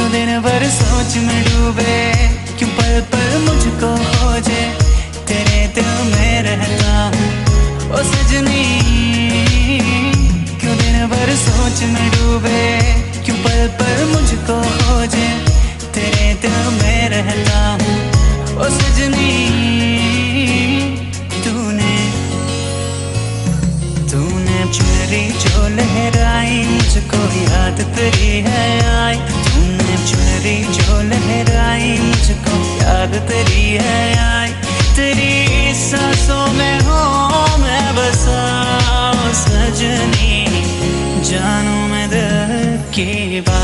क्यों दिन भर सोच में डूबे, क्यों पल पल मुझको खोजे, तेरे दिल में रहता हूँ ओ सजनी। क्यों दिन भर सोच में डूबे, क्यों पल पल मुझको खोजे, तेरे दिल में रहता हूँ ओ सजनी। तूने चुनरी जो लहराई, मुझको याद तेरी है आई। तूने चुनरी जो लहराई, मुझको याद तेरी है आई। तेरी सांसों में हो मैं बसा सजनी, जानू मैं दिल की बात।